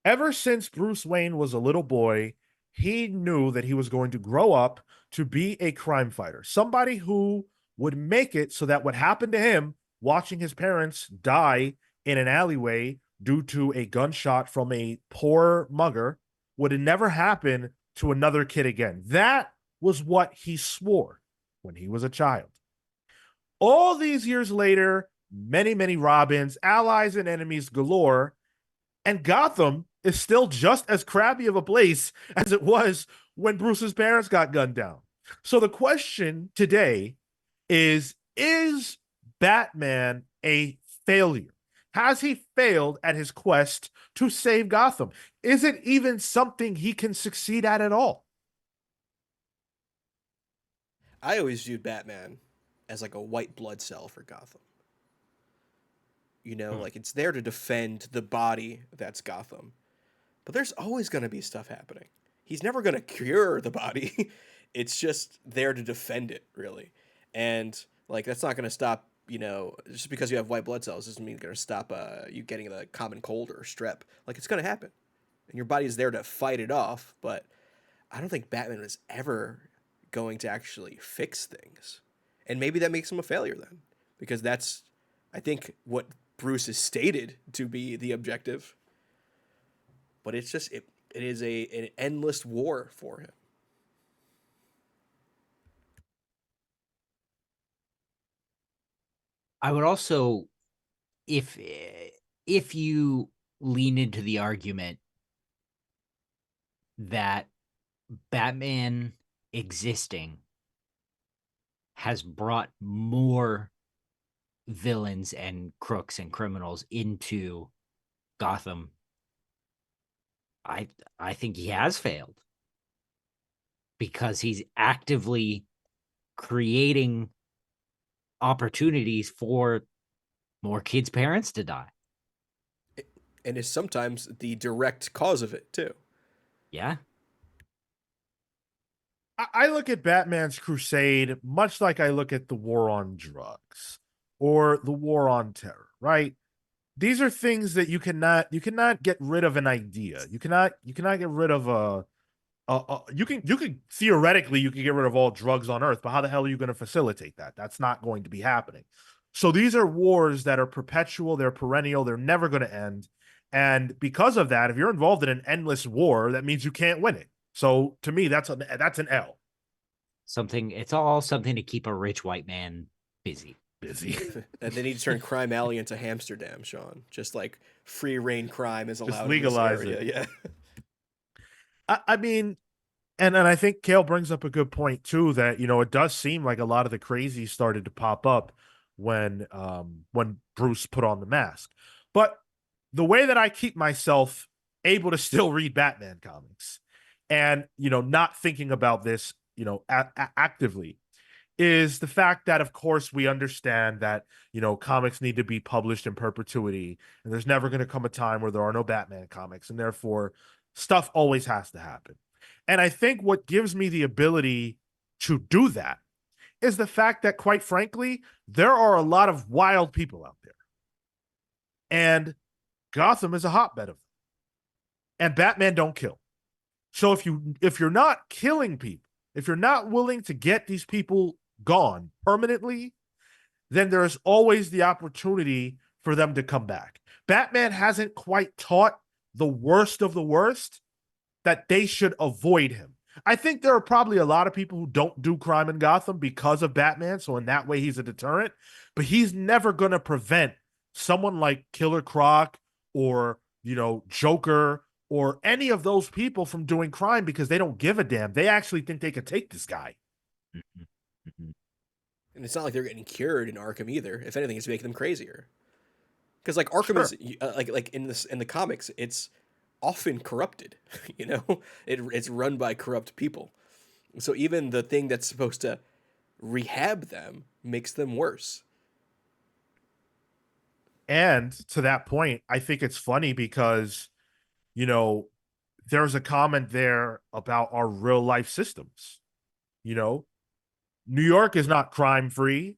Ever since Bruce Wayne was a little boy, he knew that he was going to grow up to be a crime fighter, somebody who would make it so that what happened to him watching his parents die in an alleyway due to a gunshot from a poor mugger would never happen to another kid again. That was what he swore when he was a child. All these years later, many, many Robins, allies, and enemies galore, and Gotham is still just as crappy of a place as it was when Bruce's parents got gunned down. So the question today is Batman a failure? Has he failed at his quest to save Gotham? Is it even something he can succeed at all? I always viewed Batman as like a white blood cell for Gotham. You know, Hmm. like it's there to defend the body that's Gotham. But there's always going to be stuff happening. He's never going to cure the body. It's just there to defend it, really. And like that's not going to stop, just because you have white blood cells doesn't mean it's going to stop you getting the common cold or strep. Like it's going to happen. And your body is there to fight it off, but I don't think Batman is ever going to actually fix things. And maybe that makes him a failure then, because that's, I think, what Bruce is stated to be the objective. But it's just it is an endless war for him. I would also, if if you lean into the argument that Batman existing has brought more villains and crooks and criminals into Gotham, I I think he has failed because he's actively creating opportunities for more kids' parents to die. And is sometimes the direct cause of it too. Yeah. I look at Batman's crusade much like I look at the war on drugs or the war on terror, right? These are things that you cannot get rid of an idea. You cannot get rid of you can theoretically you can get rid of all drugs on earth, but how the hell are you going to facilitate that? That's not going to be happening. So these are wars that are perpetual, they're perennial, they're never going to end. And because of that, if you're involved in an endless war, that means you can't win it. So to me, that's an L. Something, it's all something to keep a rich white man busy. Busy. And they need to turn Crime Alley into Hamsterdam, Sean. Just like free reign crime is Just allowed in this legalize area. it. Yeah. I mean, and I think Cale brings up a good point too, that it does seem like a lot of the crazy started to pop up when Bruce put on the mask. But the way that I keep myself able to still read Batman comics and not thinking about this actively is the fact that, of course, we understand that comics need to be published in perpetuity, and there's never going to come a time where there are no Batman comics, and therefore stuff always has to happen. And I think what gives me the ability to do that is the fact that, quite frankly, there are a lot of wild people out there, and Gotham is a hotbed of them. And Batman don't kill. So if you're not killing people, if you're not willing to get these people gone permanently, then there's always the opportunity for them to come back. Batman hasn't quite taught the worst of the worst that they should avoid him. I think there are probably a lot of people who don't do crime in Gotham because of Batman. So in that way, he's a deterrent, but he's never going to prevent someone like Killer Croc or, Joker or any of those people from doing crime because they don't give a damn. They actually think they could take this guy. Mhm. Mhm. And it's not like they're getting cured in Arkham either. If anything, it's making them crazier. Because like Arkham Sure. is like in the comics, it's often corrupted. It's run by corrupt people. So even the thing that's supposed to rehab them makes them worse. And to that point, I think it's funny because, you know, there's a comment there about our real life systems. You know, New York is not crime free.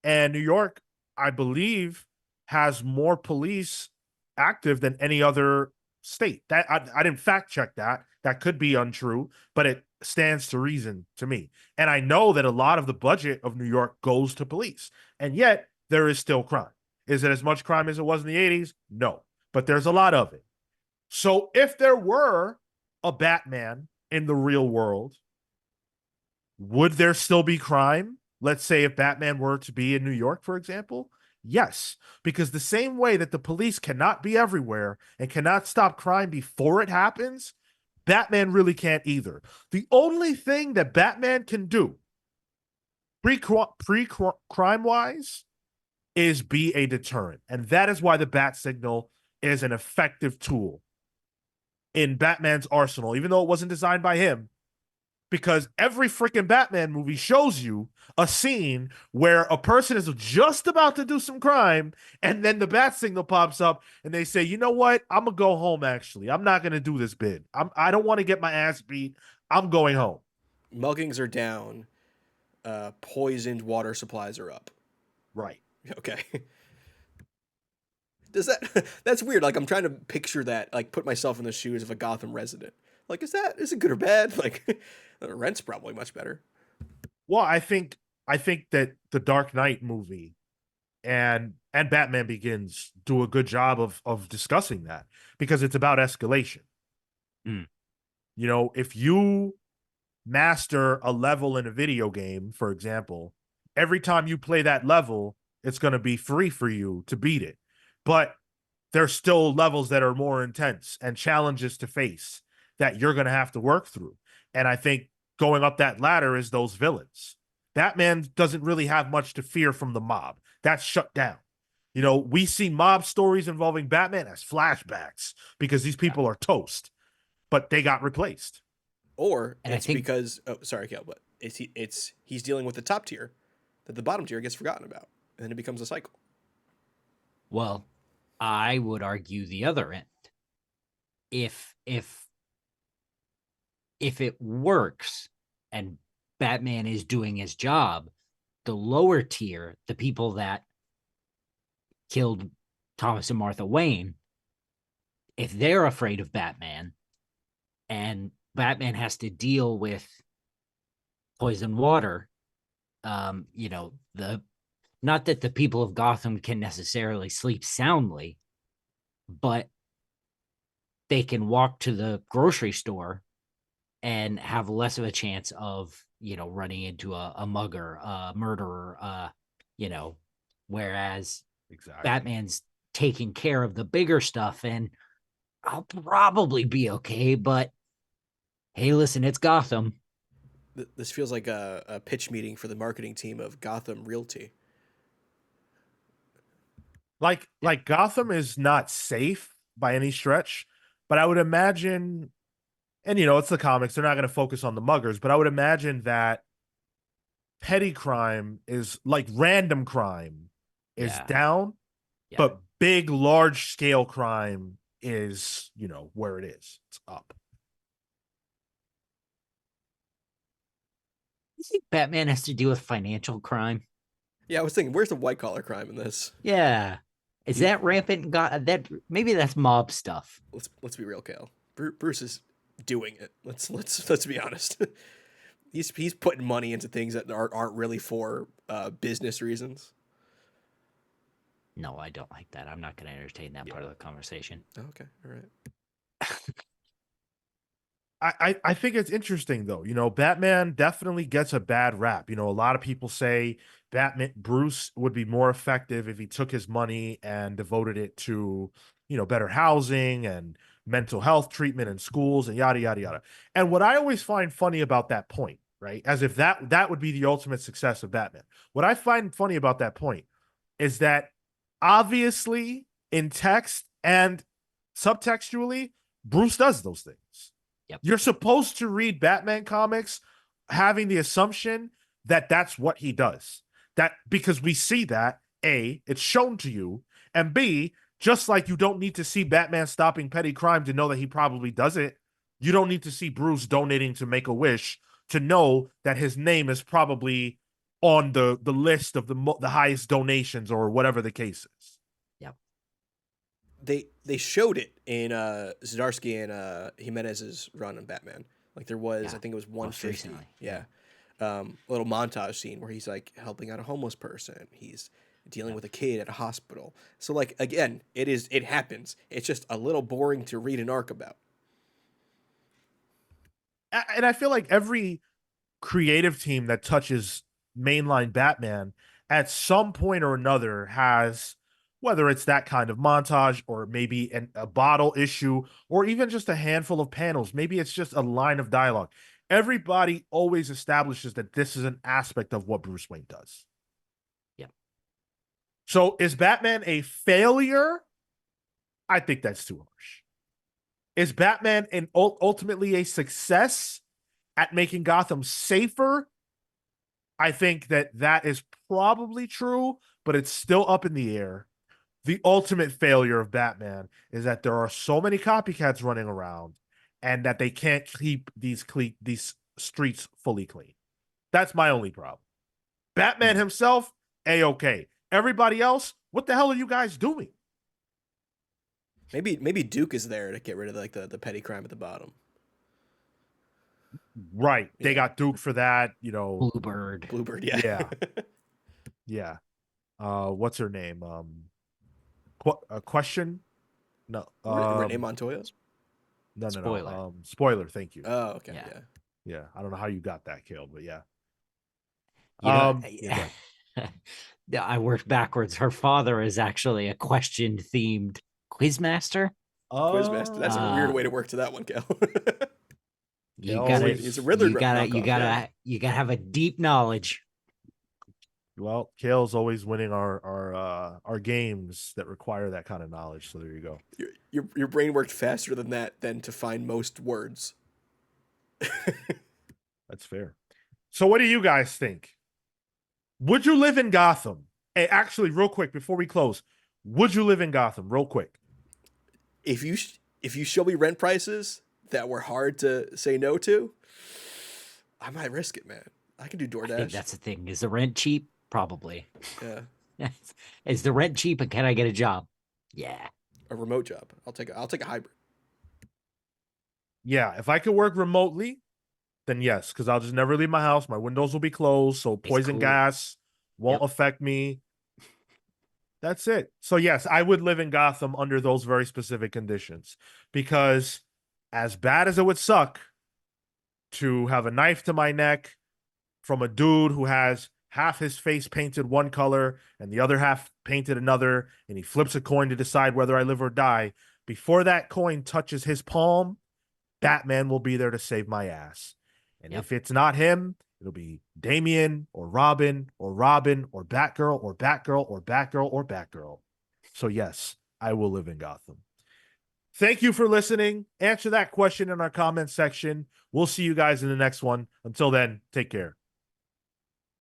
And New York, I believe, has more police active than any other state. That I didn't fact check that. That could be untrue, but it stands to reason to me. And I know that a lot of the budget of New York goes to police, and yet there is still crime. Is it as much crime as it was in the 80s? No, but there's a lot of it. So if there were a Batman in the real world, would there still be crime? Let's say if Batman were to be in New York, for example. Yes, because the same way that the police cannot be everywhere and cannot stop crime before it happens, Batman really can't either. The only thing that Batman can do pre-crime wise is be a deterrent. And that is why the bat signal is an effective tool in Batman's arsenal, even though it wasn't designed by him, because every freaking Batman movie shows you a scene where a person is just about to do some crime and then the bat signal pops up and they say, you know what? I'm going to go home, actually. I'm not going to do this bid. I don't want to get my ass beat. I'm going home. Muggings are down. Poisoned water supplies are up. Right. Okay. Does that that's weird. Like I'm trying to picture that, like put myself in the shoes of a Gotham resident. Like, is it good or bad? Like the rent's probably much better. Well, I think that the Dark Knight movie and Batman Begins do a good job of discussing that because it's about escalation. Mm. You know, if you master a level in a video game, for example, every time you play that level, it's going to be free for you to beat it. But there's still levels that are more intense and challenges to face that you're going to have to work through. And I think going up that ladder is those villains. Batman doesn't really have much to fear from the mob. That's shut down. You know, we see mob stories involving Batman as flashbacks because these Yeah. people are toast, but they got replaced. Or And I it's think, because sorry, Cal, but he's dealing with the top tier that the bottom tier gets forgotten about, and then it becomes a cycle. well, I would argue the other end. If if if it works and Batman is doing his job, the lower tier, the people that killed Thomas and Martha Wayne, if they're afraid of Batman and Batman has to deal with poison water, the not that the people of Gotham can necessarily sleep soundly, but they can walk to the grocery store and have less of a chance of, running into a mugger, a murderer, you know, whereas Exactly. Batman's taking care of the bigger stuff and I'll probably be okay, but hey, listen, it's Gotham. This feels like a pitch meeting for the marketing team of Gotham Realty. Yeah, Like Gotham is not safe by any stretch, but I would imagine, and it's the comics, they're not going to focus on the muggers, but I would imagine that petty crime is like random crime is yeah, down, yeah. but big, large scale crime is, where it is. It's up. You think Batman has to deal with financial crime? Yeah, I was thinking, where's the white collar crime in this? Yeah. Is He, that rampant? God, that maybe that's mob stuff. let's be real, Cal. Bruce is doing it. Let's be honest. He's putting money into things that aren't really for business reasons. No, I don't like that. I'm not going to entertain that Yeah. part of the conversation. Okay, all right. I think it's interesting though. Batman definitely gets a bad rap. A lot of people say Batman Bruce would be more effective if he took his money and devoted it to, better housing and mental health treatment in schools and yada yada yada. And what I always find funny about that point, right? As if that would be the ultimate success of Batman. What I find funny about that point is that obviously in text and subtextually, Bruce does those things. Yep. You're supposed to read Batman comics having the assumption that that's what he does. That because we see that, A, it's shown to you, and B, just like you don't need to see Batman stopping petty crime to know that he probably does it, you don't need to see Bruce donating to Make a Wish to know that his name is probably on the list of the highest donations or whatever the case is. Yep. they showed it in Zdarsky and Jimenez's run on Batman. Like there was, I Yeah, think it was most 150. recently. Yeah. A little montage scene where he's like helping out a homeless person. He's dealing Yep. with a kid at a hospital. So like again, it happens. It's just a little boring to read an arc about. And I feel like every creative team that touches mainline Batman at some point or another has, whether it's that kind of montage or maybe a bottle issue or even just a handful of panels, maybe it's just a line of dialogue. Everybody always establishes that this is an aspect of what Bruce Wayne does. Yep. So is Batman a failure? I think that's too harsh. Is Batman ultimately a success at making Gotham safer? I think that that is probably true, but it's still up in the air. The ultimate failure of Batman is that there are so many copycats running around and that they can't keep these streets fully clean. That's my only problem. Batman Mm. himself, A-okay. Everybody else, what the hell are you guys doing? Maybe Duke is there to get rid of like the petty crime at the bottom. Right. They Yeah. got Duke for that, Bluebird. Bluebird, yeah. Yeah. Yeah. What's her name? A question? No. Renee Montoya? No. Spoiler. Spoiler, thank you. Oh, okay, Yeah. yeah. Yeah. I don't know how you got that killed, but yeah. You know, Yeah, go ahead. yeah, I worked backwards. Her father is actually a question themed quizmaster. Quizmaster. That's a weird Uh, way to Oh. work to that one, Cal. you Kale gotta, He's a always Riddler knockoff, yeah. you gotta have a deep knowledge. Kale's always winning our games that require that kind of knowledge. So there you go. Your brain worked faster than that than to find most words. That's fair. So what do you guys think? Would you live in Gotham? Hey, actually, real quick before we close, would you live in Gotham? Real quick. If you show me rent prices that were hard to say no to, I might risk it, man. I can do I think DoorDash. that's the thing. Is the rent cheap? Probably. Yeah, Is the rent cheap and can I get a job? Yeah. a remote job. I'll take a hybrid. Yeah, if I could work remotely, then yes, because I'll just never leave my house. My windows will be closed, so It's poison cool. gas won't Yep. affect me. That's it. So yes, I would live in Gotham under those very specific conditions because as bad as it would suck to have a knife to my neck from a dude who has half his face painted one color and the other half painted another, and he flips a coin to decide whether I live or die, before that coin touches his palm, Batman will be there to save my ass. And Yep. if it's not him, it'll be Damian or Robin or Robin or Batgirl or Batgirl or Batgirl or Batgirl. So, yes, I will live in Gotham. Thank you for listening. Answer that question in our comment section. We'll see you guys in the next one. Until then, take care.